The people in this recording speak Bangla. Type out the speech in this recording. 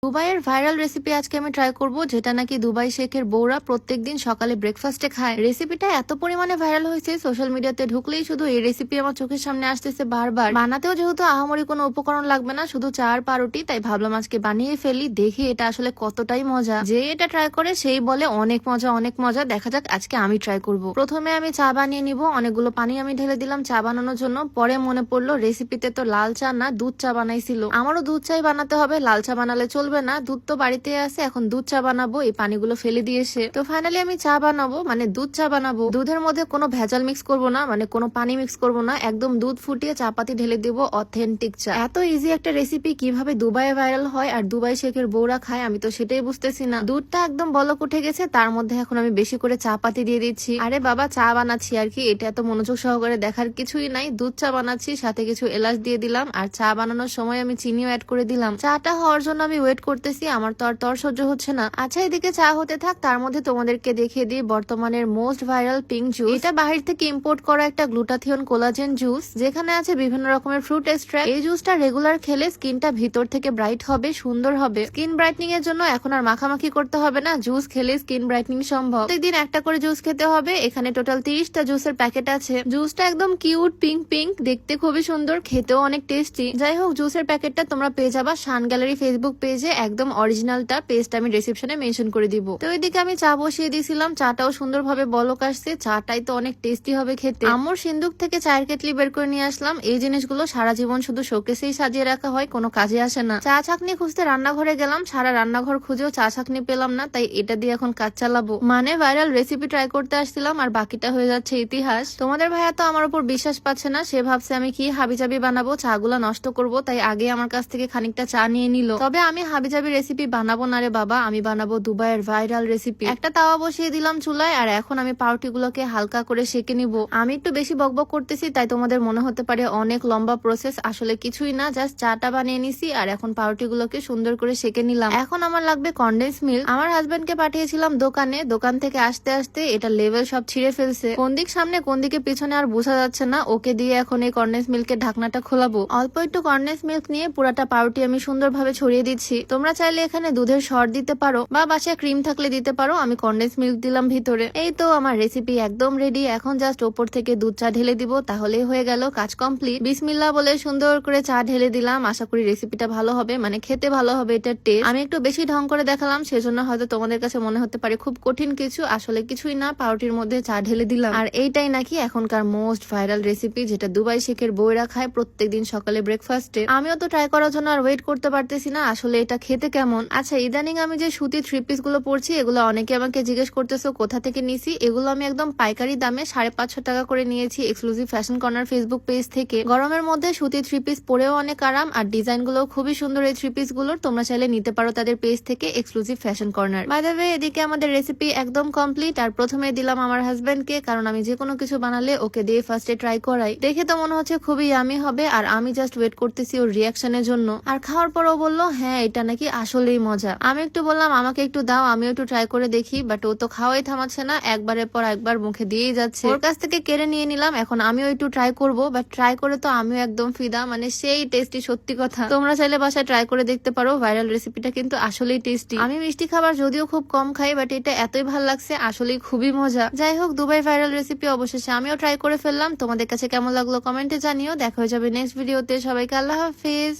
দুবাইয়ের ভাইরাল রেসিপি আজকে আমি ট্রাই করব, যেটা নাকি দুবাই শেখের বউরা প্রত্যেকদিন সকালে ব্রেকফাস্টে খায়। রেসিপিটা এত পরিমাণে ভাইরাল হয়েছে, সোশ্যাল মিডিয়াতে ঢুকলেই শুধু এই রেসিপি আমার চোখের সামনে আসতেছে বারবার। বানাতেও যেহেতু আহামরি কোনো উপকরণ লাগবে না, শুধু চা আর পাউরুটি, তাই ভাবলাম আজকে বানিয়ে ফেলি, দেখি এটা আসলে কতটাই মজা। যে এটা ট্রাই করে সেই বলে অনেক মজা অনেক মজা। দেখা যাক আজকে আমি ট্রাই করব। প্রথমে আমি চা বানিয়ে নিব, অনেকগুলো পানি আমি ঢেলে দিলাম চা বানানোর জন্য। পরে মনে পড়লো রেসিপিতে তো লাল চা না দুধ চা বানাইছিল, আমারও দুধ চাই বানাতে হবে, লাল চা বানালে চলবে না। দুধ তো বাড়িতে আছে, এখন দুধ চা বানাবো, এই পানিগুলো ফেলে দিয়েছে। তো ফাইনালি আমি চা বানাবো, মানে দুধ চা বানাবো। দুধের মধ্যে কোনো ভেজাল মিক্স করব না, মানে কোনো পানি মিক্স করব না, একদম দুধ ফুটিয়ে চাপাতি ঢেলে দেবো, অথেন্টিক চা। এত ইজি একটা রেসিপি কিভাবে দুবাইয়ে ভাইরাল হয় আর দুবাই শেখের বউরা খায়, আমি তো সেটাই বুঝতেছি না। দুধটা একদম বলক উঠে গেছে, তার মধ্যে এখন আমি বেশি করে চাপাতি দিয়ে দিচ্ছি। আরে বাবা, চা বানাচ্ছি আর কি, এটা এত মনোযোগ সহকারে দেখার কিছুই নাই। দুধ চা বানাচ্ছি, সাথে কিছু এলাচ দিয়ে দিলাম, আর চা বানানোর সময় আমি চিনিও অ্যাড করে দিলাম। চাটা হওয়ার জন্য আমি ওয়েট করতেছি, আমার তো আর তর সহ্য হচ্ছে না। আচ্ছা, এদিকে চা হতে থাক, তার মধ্যে তোমাদেরকে দেখিয়ে দিই বর্তমানের মোস্ট ভাইরাল পিঙ্ক জুস। এটা বাহির থেকে ইম্পোর্ট করা একটা গ্লুটাথিয়ন কোলাজেন জুস, যেখানে আছে বিভিন্ন রকমের ফ্রুট এক্সট্রাক্ট। এই জুসটা রেগুলার খেলে স্কিনটা ভিতর থেকে ব্রাইট হবে, সুন্দর হবে। স্কিন ব্রাইটনিং এর জন্য এখন আর মাখামাখি করতে হবে না, জুস খেলে স্কিন ব্রাইটনিং সম্ভব। প্রতিদিন একটা করে জুস খেতে হবে। এখানে টোটাল 30টা জুসের প্যাকেট আছে। জুসটা একদম কিউট পিঙ্ক পিঙ্ক, দেখতে খুবই সুন্দর, খেতেও অনেক টেস্টি। যাই হোক, জুসের প্যাকেটটা তোমরা পেয়ে যাবা শান গ্যালারি ফেসবুক পেজে, একদম অরিজিনালটা। পেজটা আমি ডেসক্রিপশনে মেনশন করে দিব। তো ওইদিকে আমি চা বসিয়ে দিয়েছিলাম, চাটাও সুন্দরভাবে বলক আসছে, চাটাই তো অনেক টেস্টি হবে খেতে। আম্মুর সিন্দুক থেকে চায়ের কেটলি বের করে নিয়ে আসলাম। এই জিনিসগুলো সারা জীবন শুধু শোকেসেই সাজিয়ে রাখা হয়, কোনো কাজে আসে না। চা ছাকনি খুঁজতে রান্নাঘরে গেলাম, সারা রান্নাঘর খুঁজেও চা ছাকনি পেলাম না, তাই এটা দিয়ে এখন কাজ চালাবো। মানে ভাইরাল রেসিপি ট্রাই করতে আসছিলাম আর বাকিটা হয়ে যাচ্ছে ইতিহাস। তোমাদের ভাইয়া তো আমার উপর বিশ্বাস পাচ্ছে না, সে ভাবছে আমি কি হাবিজাবি বানাবো, চাগুলা নষ্ট করব, তাই আগে আমার কাছ থেকে খানিকটা চা নিয়ে নিল। তবে আমি হাবিজাবি রেসিপি বানাবো না রে বাবা, আমি বানাবো দুবাইয়ের ভাইরাল রেসিপি। একটা তাওয়া বসিয়ে দিলাম চুলায়, আর এখন আমি পাউরুটি গুলোকে হালকা করে সেকে নিব। আমি একটু বেশি বকবক করতেছি, তাই তোমাদের মনে হতে পারে অনেক লম্বা প্রসেস, আসলে কিছুই না, জাস্ট চাটা বানিয়ে নিছি আর এখন পাউরুটি গুলোকে সুন্দর করে সেকে নিলাম। এখন আমার লাগবে কনডেন্স মিল্ক। আমার হাজবেন্ডকে পাঠিয়েছিলাম দোকানে, দোকান থেকে আসতে আসতে এটা লেভেল সব ছিঁড়ে ফেলছে, কোন দিক সামনে কোন দিকে পিছনে আর বোঝা যাচ্ছে না। ওকে দিয়ে এখন এই কনডেন্স মিল্কের ঢাকনাটা খোলাবো। অল্প একটু কনডেন্স মিল্ক নিয়ে পুরাটা পাউরুটি আমি সুন্দরভাবে ছড়িয়ে দিচ্ছি। তোমরা চাইলে এখানে দুধের সর দিতে পারো বা বাসায় ক্রিম থাকলে দিতে পারো, আমি কনডেন্স মিল্ক দিলাম ভিতরে। এই তো আমার রেসিপি একদম রেডি, এখন জাস্ট ওপর থেকে দুধ চা ঢেলে দিব, তাহলেই হয়ে গেল কাজ কমপ্লিট। বিসমিল্লাহ বলে সুন্দর করে চা ঢেলে দিলাম। আশা করি রেসিপিটা ভালো হবে, মানে খেতে ভালো হবে, এটার টেস্ট। আমি একটু বেশি ঢং করে দেখালাম, সেজন্য হয়তো তোমাদের কাছে মনে হতে পারে খুব কঠিন কিছু, আসলে কিছুই না, পাউরুটির মধ্যে চা ঢেলে দিলাম। আর এইটাই নাকি এখনকার মোস্ট ভাইরাল রেসিপি, যেটা দুবাই শেখের বউরা খায় প্রত্যেকদিন সকালে ব্রেকফাস্টে। আমিও তো ট্রাই করার জন্য আর ওয়েট করতে পারতেছি না, আসলে এটা খেতে কেমন। আচ্ছা, ইদানিং আমি যে সুতি থ্রি পিস গুলো পরছি, এগুলো অনেকে আমাকে জিজ্ঞেস করতেছো কোথা থেকে নিছি। এগুলো আমি একদম পাইকারি দামে 550 টাকা করে নিয়েছি, exclusive fashion corner Facebook page থেকে। গরমের মধ্যে সুতি থ্রি পিস পরেও অনেক আরাম, আর ডিজাইন গুলো খুবই সুন্দর। এই থ্রি পিস গুলোর তোমরা চাইলে নিতে পারো তাদের পেজ থেকে, exclusive fashion corner. By the way, এদিকে আমাদের রেসিপি একদম কমপ্লিট, আর প্রথমে দিলাম আমার হাজবেন্ডকে, কারণ আমি যে কোনো কিছু বানালে ওকে দিয়ে ফার্স্টে ট্রাই করাই। দেখে তো মনে হচ্ছে খুবই ইয়ামি হবে, আর আমি জাস্ট ওয়েট করতেছি ওর রিয়াকশনের জন্য। আর খাওয়ার পর ও বললো হ্যাঁ এটা নাকি আসলেই মজা। আমি একটু বললাম আমাকে একটু দাও, আমিও একটু ট্রাই করে দেখি, বাট ও তো খাওয়াই থামাচ্ছে না, একবারের পর একবার মুখে দিয়েই যাচ্ছে। ওর কাছ থেকে কেড়ে নিয়ে নিলাম, এখন আমিও একটু ট্রাই করবো, বাট ট্রাই করে তো আমিও একদম ফিদা, মানে সেই টেস্টি, সত্যি কথা। তোমরা চাইলে বাসায় ট্রাই করে দেখতে পারো, ভাইরাল রেসিপিটা কিন্তু আসলেই টেস্টি। আমি মিষ্টি খাবার যদিও খুব কম খাই, বাট এটা এতই ভালো লাগছে, আসলেই খুবই মজা। যাই হোক, দুবাই ভাইরাল রেসিপি অবশেষে আমিও ট্রাই করে ফেললাম। তোমাদের কাছে কেমন লাগলো কমেন্টে জানিও। দেখা হয়ে যাবে নেক্সট ভিডিওতে, সবাইকে আল্লাহ হাফিজ।